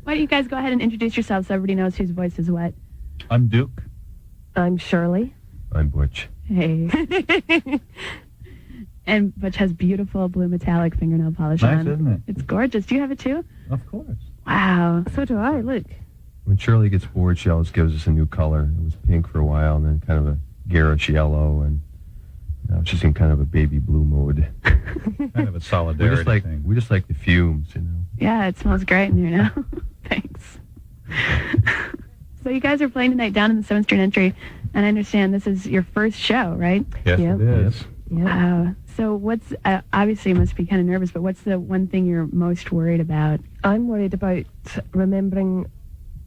Why don't you guys go ahead and introduce yourselves so everybody knows whose voice is what? I'm Duke. I'm Shirley. I'm Butch. Hey. And Butch has beautiful blue metallic fingernail polish on. Nice, isn't it? It's gorgeous. Do you have it too? Of course. Wow. So do I, look. When Shirley gets bored, she always gives us a new color. It was pink for a while, and then kind of a garish yellow, and now she's in kind of a baby blue mode. Kind of a solidarity thing. We just like the fumes, you know. Yeah, it smells great in here now. Thanks. So you guys are playing tonight down in the 7th Street Entry, and I understand this is your first show, right? Yes, Yep. it is. Yep. Wow. So what's, obviously you must be kind of nervous, but what's the one thing you're most worried about? I'm worried about remembering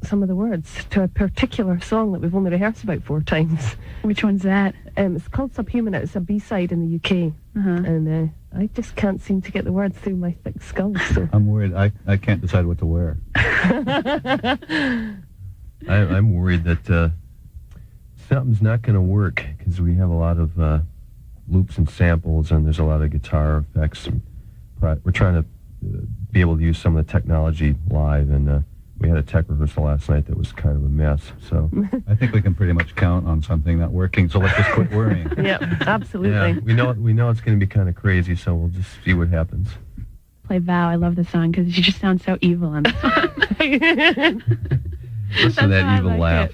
some of the words to a particular song that we've only rehearsed about 4 times. Which one's that? It's called Subhuman. It's a B-side in the UK. Uh-huh. And I just can't seem to get the words through my thick skull. So. I'm worried. I can't decide what to wear. I'm worried that something's not going to work because we have a lot of loops and samples, and there's a lot of guitar effects. And we're trying to be able to use some of the technology live, and we had a tech rehearsal last night that was kind of a mess. So I think we can pretty much count on something not working, so let's just quit worrying. Yeah, absolutely. Yeah, we know it's going to be kind of crazy, so we'll just see what happens. Play Vow. I love the song because you just sound so evil on this one. Listen to that evil laugh.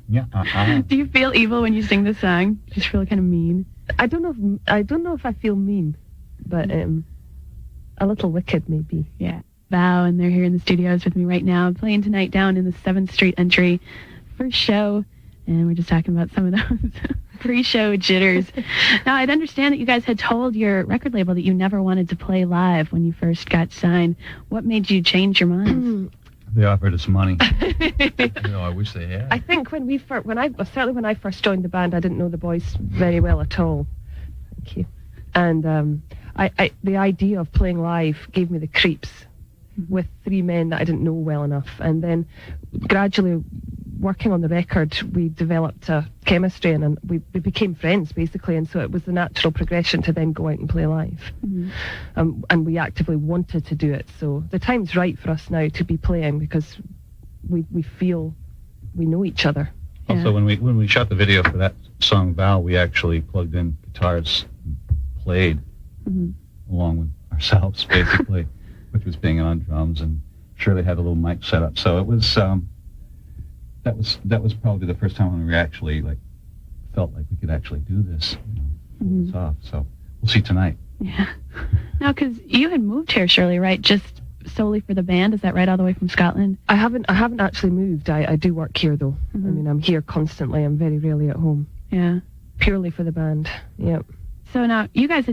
Yeah. Do you feel evil when you sing this song? Just feel kind of mean? I don't know if I feel mean, but a little wicked maybe. Yeah. Vow, and they're here in the studios with me right now, playing tonight down in the 7th Street Entry. First show, and we're just talking about some of those pre-show jitters. Now, I'd understand that you guys had told your record label that you never wanted to play live when you first got signed. What made you change your minds? They offered us money. I wish they had. I think when I first joined the band, I didn't know the boys very well at all. Thank you. And the idea of playing live gave me the creeps with 3 men that I didn't know well enough. And then gradually working on the record, we developed a chemistry, and we became friends basically. And so it was the natural progression to then go out and play live. Mm-hmm. And we actively wanted to do it. So the time's right for us now to be playing because we feel we know each other. Yeah. Also, when we shot the video for that song Val, we actually plugged in guitars and played along with ourselves basically, which was being on drums, and Shirley had a little mic set up. So it was that was probably the first time when we actually felt like we could actually do this, pull this off. So we'll see tonight. Yeah. Now, because you had moved here, Shirley, right? Just solely for the band, is that right? All the way from Scotland? I haven't actually moved. I do work here though. I mean, I'm here constantly. I'm very rarely at home. Yeah. Purely for the band. Yep. So now you guys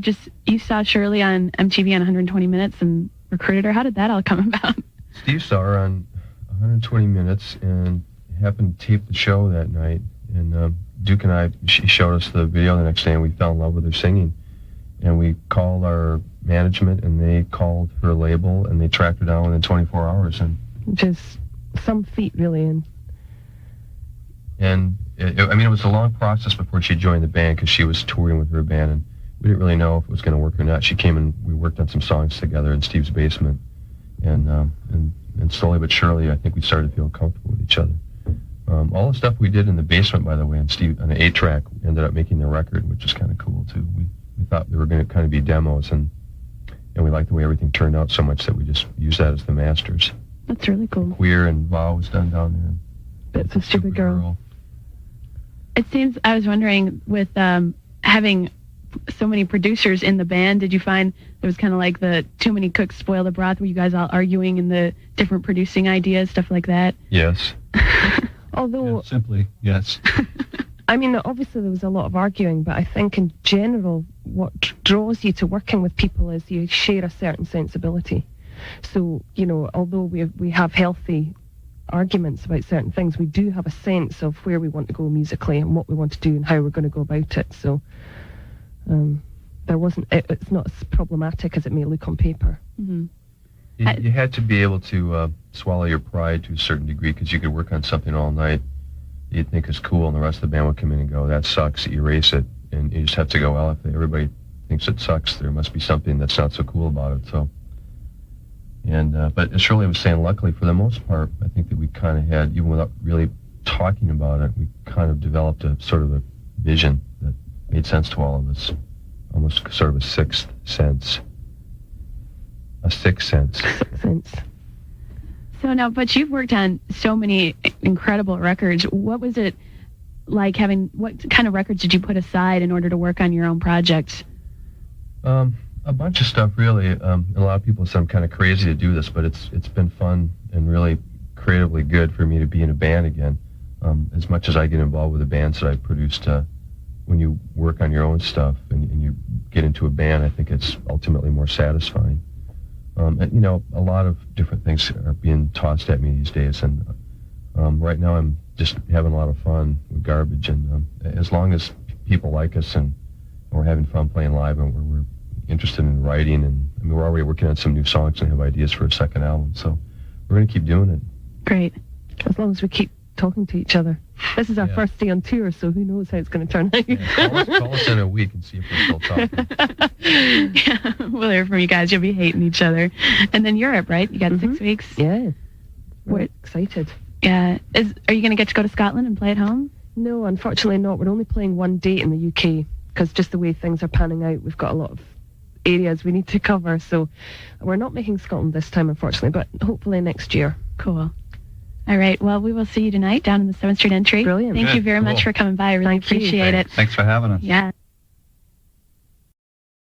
you saw Shirley on MTV on 120 Minutes and recruited her. How did that all come about? Steve saw her on 120 Minutes and happened to tape the show that night. And Duke and she showed us the video the next day, and we fell in love with her singing. And we called our management, and they called her label, and they tracked her down within 24 hours. And just some feat, really. And it was a long process before she joined the band because she was touring with her band, and we didn't really know if it was going to work or not. She came and we worked on some songs together in Steve's basement, and slowly but surely, I think we started to feel comfortable with each other. All the stuff we did in the basement, by the way, and Steve on an 8-track, ended up making the record, which is kind of cool too. We thought they were going to kind of be demos, and we liked the way everything turned out so much that we just used that as the masters. That's really cool. Queer and Vow was done down there. Bits of Stupid Girl. It seems, I was wondering, with having so many producers in the band, did you find there was kind of like the too many cooks spoil the broth? Were you guys all arguing in the different producing ideas, stuff like that? Yes. Although... Yeah, simply, yes. I mean, obviously there was a lot of arguing, but I think in general, what draws you to working with people is you share a certain sensibility. So, although we have healthy arguments about certain things, we do have a sense of where we want to go musically and what we want to do and how we're going to go about it. So it's not as problematic as it may look on paper. Mm-hmm. You had to be able to swallow your pride to a certain degree, because you could work on something all night you'd think is cool, and the rest of the band would come in and go, that sucks, erase it. And you just have to go, well, if everybody thinks it sucks, there must be something that's not so cool about it. So And but as Shirley was saying, luckily for the most part, I think that we kind of had, even without really talking about it, we kind of developed a sort of a vision that made sense to all of us, almost sort of a sixth sense. A sixth sense. Sixth sense. So now, but you've worked on so many incredible records. What was it like what kind of records did you put aside in order to work on your own projects? A bunch of stuff, really. A lot of people say I'm kind of crazy to do this, but it's been fun and really creatively good for me to be in a band again. As much as I get involved with the bands that I produced, when you work on your own stuff and you get into a band, I think it's ultimately more satisfying. And, you know, a lot of different things are being tossed at me these days, and right now I'm just having a lot of fun with garbage, and as long as people like us and we're having fun playing live and we're interested in writing, and I mean, we're already working on some new songs and have ideas for a second album, so we're going to keep doing it. Great. As long as we keep talking to each other. This is our first day on tour, so who knows how it's going to turn out. Yeah, call us in a week and see if we're still talking. Yeah, we'll hear from you guys. You'll be hating each other. And then Europe, right? You got 6 weeks? Yeah. We're excited. Yeah. Are you going to go to Scotland and play at home? No, unfortunately not. We're only playing one date in the UK because just the way things are panning out, we've got a lot of areas we need to cover. So we're not making Scotland this time, unfortunately, but hopefully next year. Cool. All right. Well, we will see you tonight down in the 7th Street entry. Brilliant. Thank you very much for coming by. I really appreciate it. Thanks for having us. Yeah.